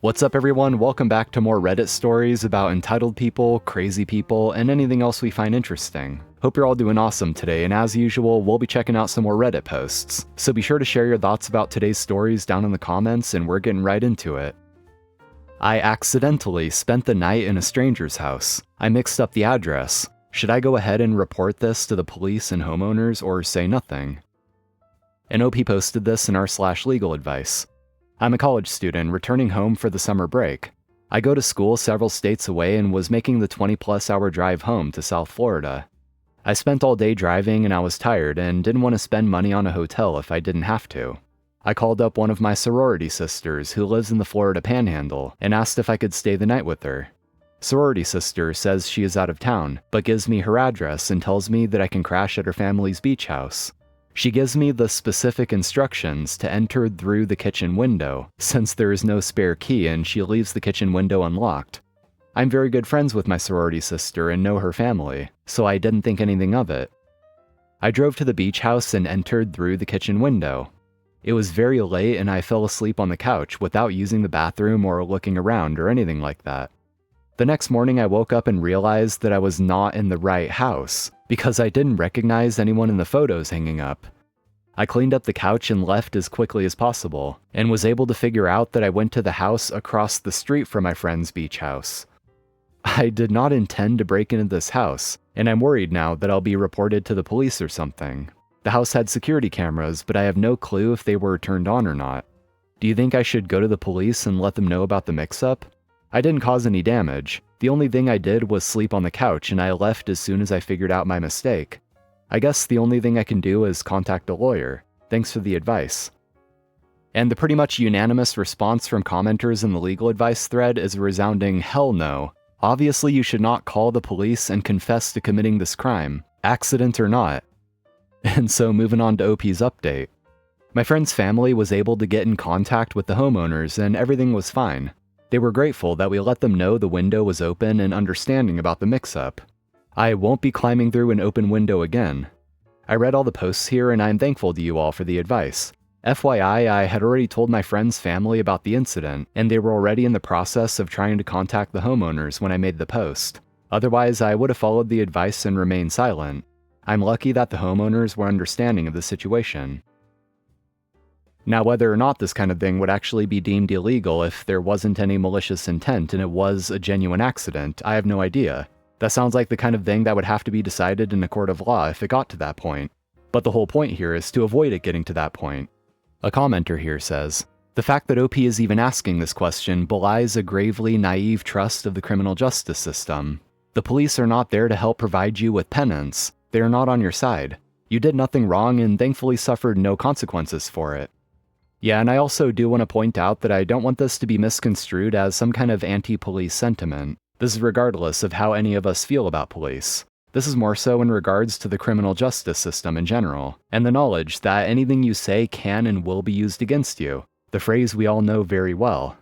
What's up everyone, welcome back to more Reddit stories about entitled people, crazy people, and anything else we find interesting. Hope you're all doing awesome today, and as usual, we'll be checking out some more Reddit posts. So be sure to share your thoughts about today's stories down in the comments, and we're getting right into it. I accidentally spent the night in a stranger's house. I mixed up the address. Should I go ahead and report this to the police and homeowners, or say nothing? An OP posted this in r/legal advice. I'm a college student returning home for the summer break. I go to school several states away and was making the 20+ hour drive home to South Florida. I spent all day driving and I was tired and didn't want to spend money on a hotel if I didn't have to. I called up one of my sorority sisters who lives in the Florida Panhandle and asked if I could stay the night with her. Sorority sister says she is out of town, but gives me her address and tells me that I can crash at her family's beach house. She gives me the specific instructions to enter through the kitchen window, since there is no spare key and she leaves the kitchen window unlocked. I'm very good friends with my sorority sister and know her family, so I didn't think anything of it. I drove to the beach house and entered through the kitchen window. It was very late and I fell asleep on the couch without using the bathroom or looking around or anything like that. The next morning I woke up and realized that I was not in the right house, because I didn't recognize anyone in the photos hanging up. I cleaned up the couch and left as quickly as possible, and was able to figure out that I went to the house across the street from my friend's beach house. I did not intend to break into this house, and I'm worried now that I'll be reported to the police or something. The house had security cameras, but I have no clue if they were turned on or not. Do you think I should go to the police and let them know about the mix-up? I didn't cause any damage. The only thing I did was sleep on the couch and I left as soon as I figured out my mistake. I guess the only thing I can do is contact a lawyer. Thanks for the advice. And the pretty much unanimous response from commenters in the legal advice thread is a resounding hell no. Obviously you should not call the police and confess to committing this crime, accident or not. And so moving on to OP's update. My friend's family was able to get in contact with the homeowners and everything was fine. They were grateful that we let them know the window was open and understanding about the mix-up. I won't be climbing through an open window again. I read all the posts here and I'm thankful to you all for the advice. FYI, I had already told my friend's family about the incident, and they were already in the process of trying to contact the homeowners when I made the post. Otherwise, I would have followed the advice and remained silent. I'm lucky that the homeowners were understanding of the situation. Now, whether or not this kind of thing would actually be deemed illegal if there wasn't any malicious intent and it was a genuine accident, I have no idea. That sounds like the kind of thing that would have to be decided in a court of law if it got to that point. But the whole point here is to avoid it getting to that point. A commenter here says, "The fact that OP is even asking this question belies a gravely naive trust of the criminal justice system. The police are not there to help provide you with penance. They are not on your side. You did nothing wrong and thankfully suffered no consequences for it." Yeah, and I also do want to point out that I don't want this to be misconstrued as some kind of anti-police sentiment. This is regardless of how any of us feel about police. This is more so in regards to the criminal justice system in general, and the knowledge that anything you say can and will be used against you, the phrase we all know very well.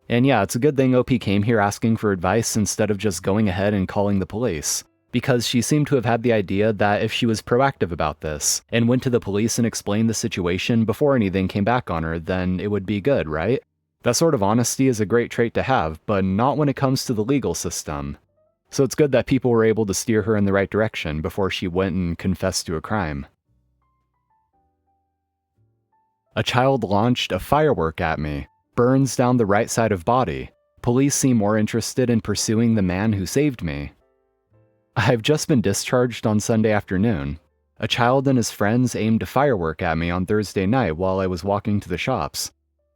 And yeah, it's a good thing OP came here asking for advice instead of just going ahead and calling the police, because she seemed to have had the idea that if she was proactive about this, and went to the police and explained the situation before anything came back on her, then it would be good, right? That sort of honesty is a great trait to have, but not when it comes to the legal system. So it's good that people were able to steer her in the right direction before she went and confessed to a crime. A child launched a firework at me. Burns down the right side of body. Police seem more interested in pursuing the man who saved me. I've just been discharged on Sunday afternoon. A child and his friends aimed a firework at me on Thursday night while I was walking to the shops.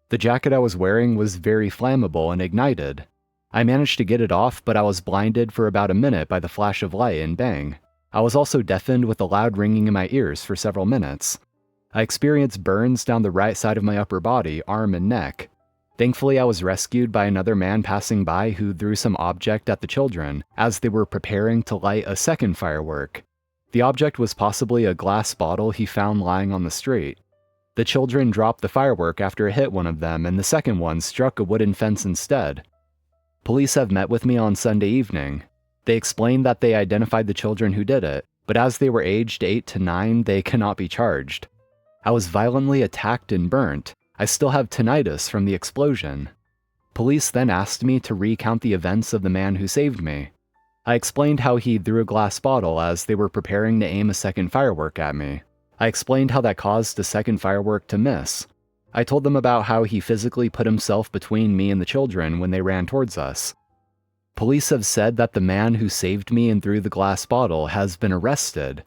The jacket I was wearing was very flammable and ignited. I managed to get it off, but I was blinded for about a minute by the flash of light and bang. I was also deafened with a loud ringing in my ears for several minutes. I experienced burns down the right side of my upper body, arm and neck. Thankfully, I was rescued by another man passing by who threw some object at the children as they were preparing to light a second firework. The object was possibly a glass bottle he found lying on the street. The children dropped the firework after it hit one of them, and the second one struck a wooden fence instead. Police have met with me on Sunday evening. They explained that they identified the children who did it, but as they were aged 8 to 9, they cannot be charged. I was violently attacked and burnt. I still have tinnitus from the explosion. Police then asked me to recount the events of the man who saved me. I explained how he threw a glass bottle as they were preparing to aim a second firework at me. I explained how that caused a second firework to miss. I told them about how he physically put himself between me and the children when they ran towards us. Police have said that the man who saved me and threw the glass bottle has been arrested.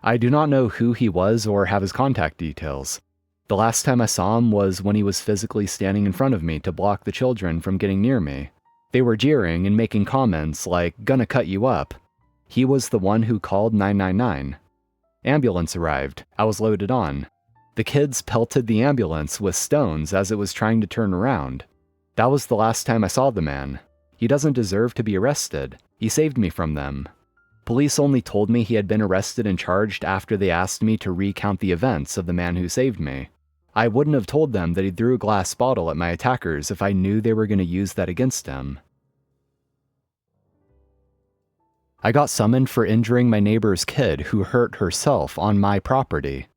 I do not know who he was or have his contact details. The last time I saw him was when he was physically standing in front of me to block the children from getting near me. They were jeering and making comments like, "Gonna cut you up." He was the one who called 999. Ambulance arrived. I was loaded on. The kids pelted the ambulance with stones as it was trying to turn around. That was the last time I saw the man. He doesn't deserve to be arrested. He saved me from them. Police only told me he had been arrested and charged after they asked me to recount the events of the man who saved me. I wouldn't have told them that he threw a glass bottle at my attackers if I knew they were going to use that against him. I got summoned for injuring my neighbor's kid who hurt herself on my property.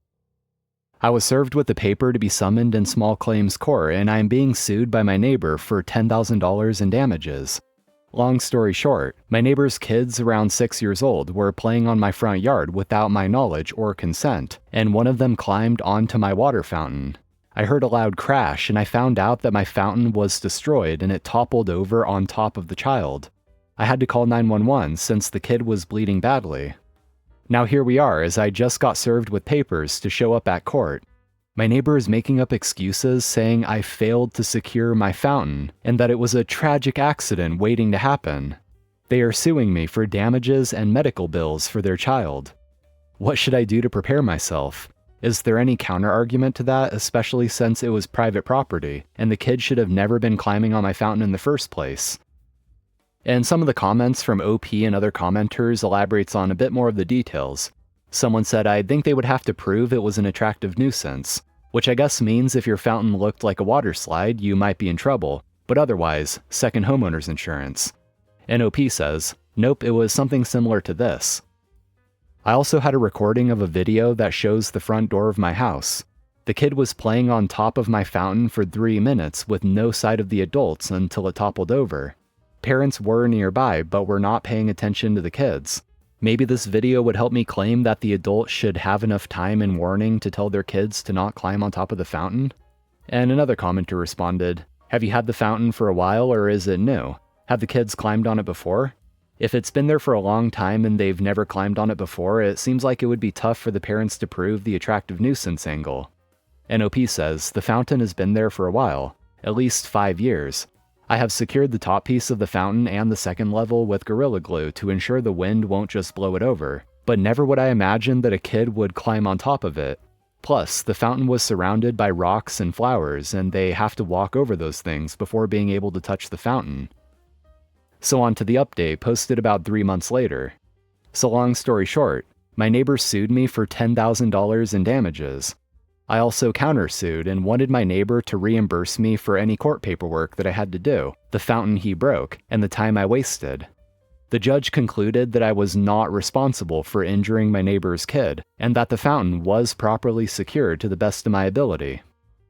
I was served with the paper to be summoned in small claims court, and I am being sued by my neighbor for $10,000 in damages. Long story short, my neighbor's kids around 6 years old were playing on my front yard without my knowledge or consent, and one of them climbed onto my water fountain. I heard a loud crash and I found out that my fountain was destroyed and it toppled over on top of the child. I had to call 911 since the kid was bleeding badly. Now here we are as I just got served with papers to show up at court. My neighbor is making up excuses saying I failed to secure my fountain and that it was a tragic accident waiting to happen. They are suing me for damages and medical bills for their child. What should I do to prepare myself? Is there any counter-argument to that, especially since it was private property and the kid should have never been climbing on my fountain in the first place? And some of the comments from OP and other commenters elaborates on a bit more of the details. Someone said, "I think they would have to prove it was an attractive nuisance," which I guess means if your fountain looked like a water slide, you might be in trouble, but otherwise, second homeowner's insurance. And OP says, "Nope, it was something similar to this." I also had a recording of a video that shows the front door of my house. The kid was playing on top of my fountain for 3 minutes with no sight of the adults until it toppled over. Parents were nearby, but were not paying attention to the kids. Maybe this video would help me claim that the adults should have enough time and warning to tell their kids to not climb on top of the fountain? And another commenter responded, "Have you had the fountain for a while or is it new? Have the kids climbed on it before? If it's been there for a long time and they've never climbed on it before, it seems like it would be tough for the parents to prove the attractive nuisance angle." And OP says, "The fountain has been there for a while, at least 5 years. I have secured the top piece of the fountain and the second level with Gorilla Glue to ensure the wind won't just blow it over, but never would I imagine that a kid would climb on top of it. Plus, the fountain was surrounded by rocks and flowers, and they have to walk over those things before being able to touch the fountain." So on to the update posted about 3 months later. So long story short, my neighbor sued me for $10,000 in damages. I also countersued and wanted my neighbor to reimburse me for any court paperwork that I had to do, the fountain he broke, and the time I wasted. The judge concluded that I was not responsible for injuring my neighbor's kid, and that the fountain was properly secured to the best of my ability.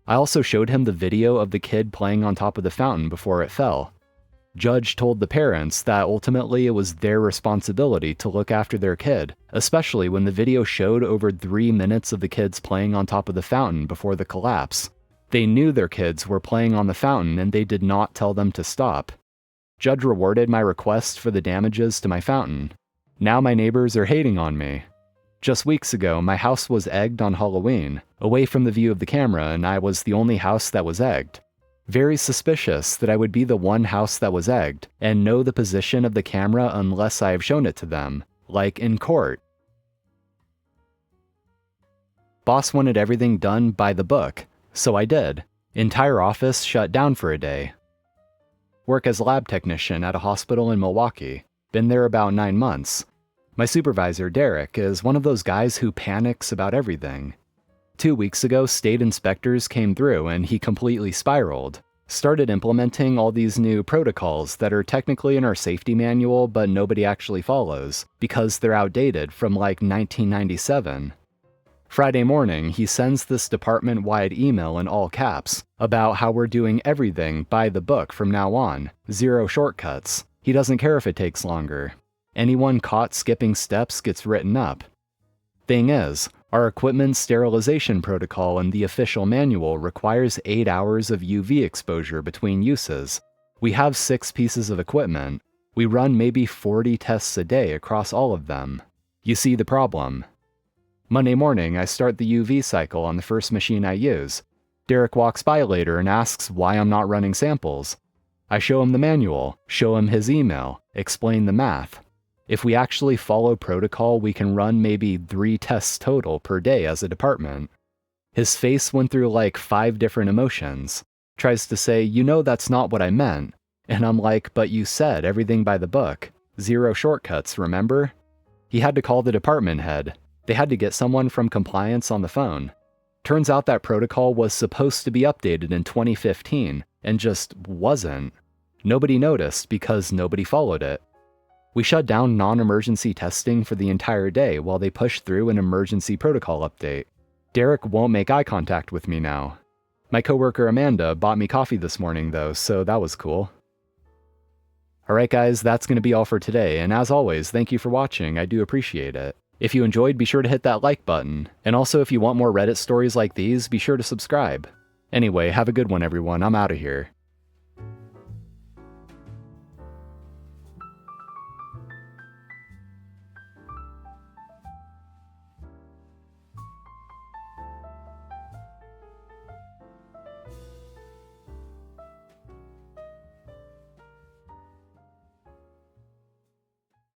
I also showed him the video of the kid playing on top of the fountain before it fell. Judge told the parents that ultimately it was their responsibility to look after their kid, especially when the video showed over 3 minutes of the kids playing on top of the fountain before the collapse. They knew their kids were playing on the fountain and they did not tell them to stop. Judge rewarded my request for the damages to my fountain. Now my neighbors are hating on me. Just weeks ago, my house was egged on Halloween, away from the view of the camera, and I was the only house that was egged. Very suspicious that I would be the one house that was egged, and know the position of the camera unless I have shown it to them, like in court. Boss wanted everything done by the book, so I did. Entire office shut down for a day. Work as lab technician at a hospital in Milwaukee. Been there about 9 months. My supervisor, Derek, is one of those guys who panics about everything. 2 weeks ago, state inspectors came through and he completely spiraled. Started implementing all these new protocols that are technically in our safety manual, but nobody actually follows, because they're outdated from like 1997. Friday morning, he sends this department-wide email in all caps about how we're doing everything by the book from now on. 0 shortcuts. He doesn't care if it takes longer. Anyone caught skipping steps gets written up. Thing is, our equipment sterilization protocol in the official manual requires 8 hours of UV exposure between uses. We have 6 pieces of equipment. We run maybe 40 tests a day across all of them. You see the problem. Monday morning, I start the UV cycle on the first machine I use. Derek walks by later and asks why I'm not running samples. I show him the manual, show him his email, explain the math. If we actually follow protocol, we can run maybe 3 tests total per day as a department. His face went through like 5 different emotions. Tries to say, you know that's not what I meant. And I'm like, but you said everything by the book. 0 shortcuts, remember? He had to call the department head. They had to get someone from compliance on the phone. Turns out that protocol was supposed to be updated in 2015, and just wasn't. Nobody noticed because nobody followed it. We shut down non-emergency testing for the entire day while they pushed through an emergency protocol update. Derek won't make eye contact with me now. My coworker Amanda bought me coffee this morning though, so that was cool. Alright guys, that's going to be all for today, and as always, thank you for watching, I do appreciate it. If you enjoyed, be sure to hit that like button, and also if you want more Reddit stories like these, be sure to subscribe. Anyway, have a good one everyone, I'm out of here.